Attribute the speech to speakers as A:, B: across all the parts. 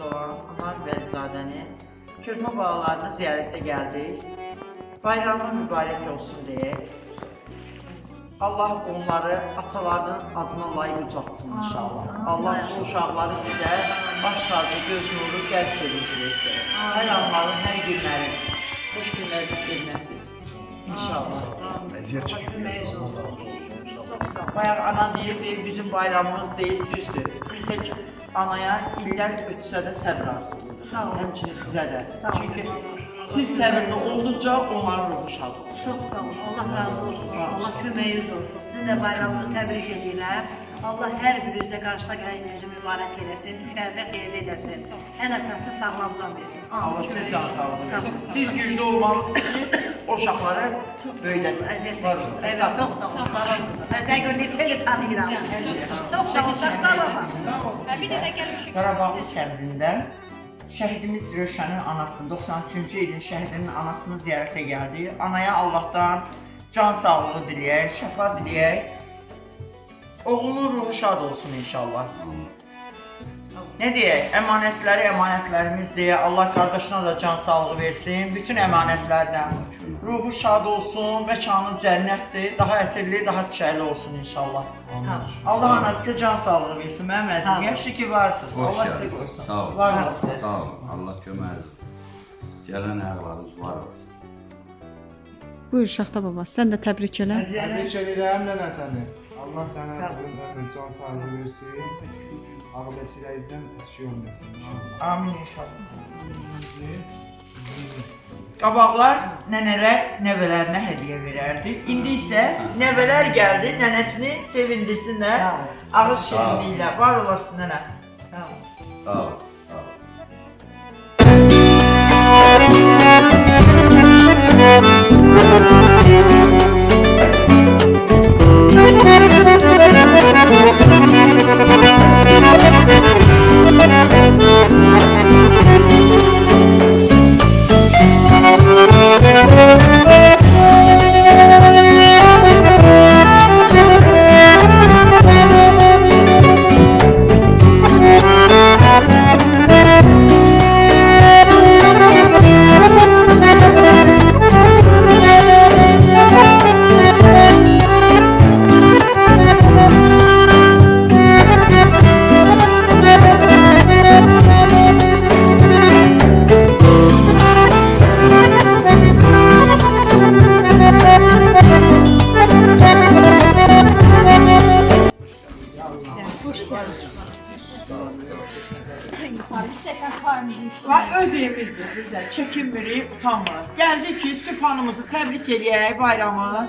A: olan Anar Vəlizadəni körpə balalarını ziyarətə gəldik. Bayramı mübarək olsun deyək. Allah onları atalarının adına layiq ucaltsın inşallah. Allah bu uşaqları sizə baş tacı, göz nuru, qəlb sevinci versin. Bayramların hər günləri, xoş günlərdə sevməsiz. İnşallah. Bayaq ana deyir, bizim bayramımız deyil, düzdür. Bir tek anaya illər ötsə də səbr arzudur. Həmçinin sizə də. Çünki siz səbirli olduqca onların ruhu şad olur.
B: Çok sağ olun. Allah razı olsun. Allah köməyiniz olsun. Sizin de bayramını təbrik edirlər. Allah hər birinizə qarşıda gəlinizi mübarək eləsin, şərrət yerdə eləsin. Ən əsası sağlamcan versin.
A: Allah siz can sağlığı versin. Siz güclü olmalısınız ki, o uşaqları böyləsiniz.
B: Evet, çok sağ olun. Ben seni görünce tanıyıram. Çok sağ olun. Çok sağ olun. Bir de gelmişik.
A: Qarabağlı kəndində şəhidimiz Rövşənin anasını, 93-cü ilin şəhidinin anasını ziyarətə gəldi. Anaya Allahdan can sağlığı diləyək, şəfa diləyək. Oğlunun ruhu şad olsun inşallah. Ne deyək, əmanətləri əmanətlərimiz deyə Allah qardaşına da can sağlığı versin. Bütün əmanətlərlə ruhu şad olsun, məkanı cənnətdir, daha ətirli, daha çiçəkli olsun inşallah. Allah ana sizə can sağlığı versin, mənim əzim. Yaxşı ki varsınız, Allah sizə qoysun.
C: Sağ olun,
A: Var olasınız.
C: sağ olun. Allah köməyiniz. Gələn ayaqlarınız var olsun.
D: Buyur Şaxta baba, sən də təbrik elə.
E: Təbrik edirəm nənə səni. Allah sənə can sağlığı versin. Ağabeysilərdən əşki olmasın inşallah.
A: Amin inşallah. Qabaqlar nənələr nəvələrinə hədiyyə verərdi. İndi isə nəvələr gəldi, nənəsini sevindirsinlər. Ağız şirinliyi ilə. Var olasın nənə.
C: Sağ olun. Sağ olun.
A: Var öz evimizdir, güzel, çəkinmirik, utanmırıq. Gəldik ki, Sübhanımızı təbrik edək bayramı.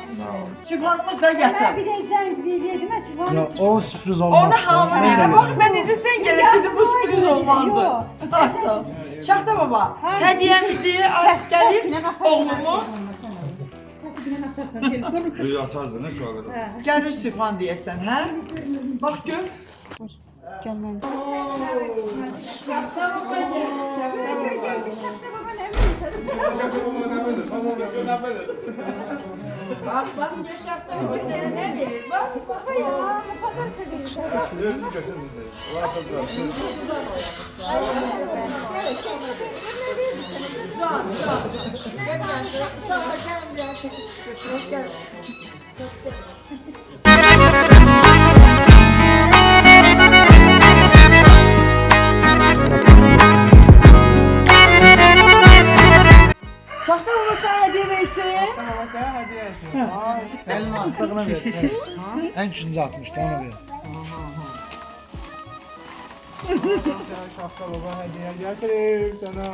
A: Sübhanımız da gətir.
B: Bir de sen bir yedim açık.
E: Ya o sürpriz olmaz.
A: Ona hamile. Bak ben dedim sen gelesin bu sürpriz olmazdı. Nasıl? Şahta baba, hediyemizi alıp gelip oğlumuz
E: Atardın ha şu arada.
A: gelir Sübhan diyesen ha? Bak gör.
D: Gəlməm.
A: Bak bak gör Şahta baba sana ne verir bak. Can. Gel Şahta gelin bir şekil. Hoş geldin. Şahta baba sana hediye versin.
E: Elini attığına ver. En küçüğünde atmıştı ona ver. Şahta baba hediye getirir sana.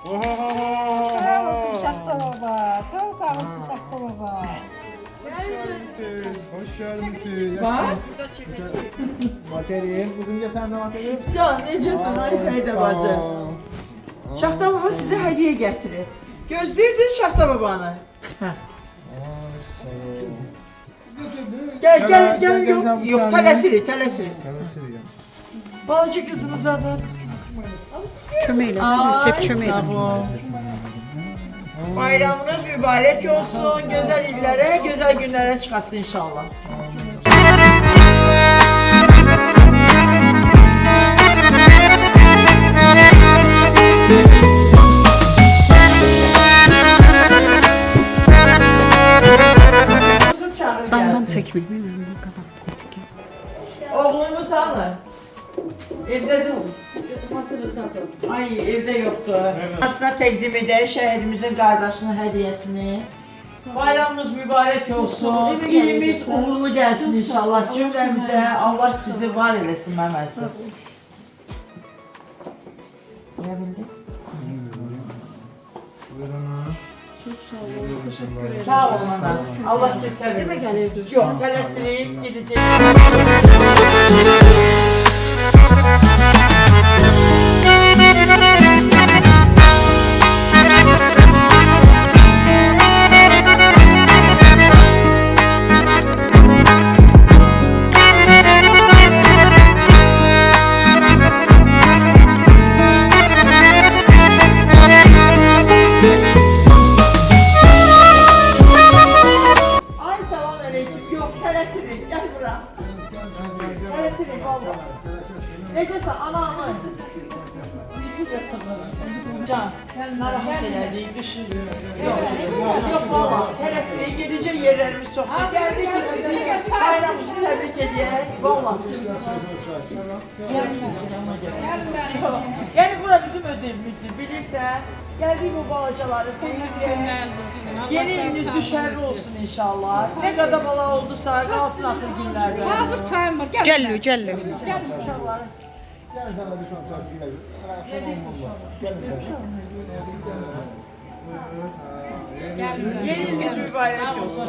F: Sağ olasın Şahta baba. Çok sağ olasın Şahta baba.
E: Hoş geldin.
A: Bak.
E: Materyal. Bugün de sen de materyal.
A: Can necəsin ay Səidə bacı? Şahta baba sizə hədiyyə gətirir. Gözləyirdiniz Şahta babanı. Hə. Gel yok tələsirik. Balaca kızımıza da.
D: Kömək elə, Sev kömək elə.
A: Sağ ol. Bayramınız mübarək olsun, gözəl illərə, gözəl günlərə çıxasın inşallah. Ay evdə yoxdur. Aslında təqdim edək şəhidimizin qardaşının hədiyəsini. Bayramınız mübarək olsun. İlimiz uğurlu gəlsin inşallah cümləmizə. Allah sizi var eləsin məməsi. Nə bildin? Sağ olun ana. Allah sizi sevir. Yox, tələsirik, gedəcək. Ay salam aleyküm. Yox, tələsirik. Gəl bura. Tələsirik valla. Necəsən anamı? Can, narahat elədik, düşündük. Yox valla, tələsirik. Gedəcək yerlərimiz çoxdur. Gəldik ki, sizi bayramımızı təbrik edək. Valla. Yəni bura bizim öz evimizdir, bilirsən. Gəldik bu balacaları sevirdik. Yeni iliniz düşərli olsun inşallah. Ne kadar bala oldusa kalsın axır günlərdə.
F: Hazır çayım var. Gel.
D: Gəlli, gəlli.
A: Gəlin uşaqlar. Yeni iliniz mübarək olsun.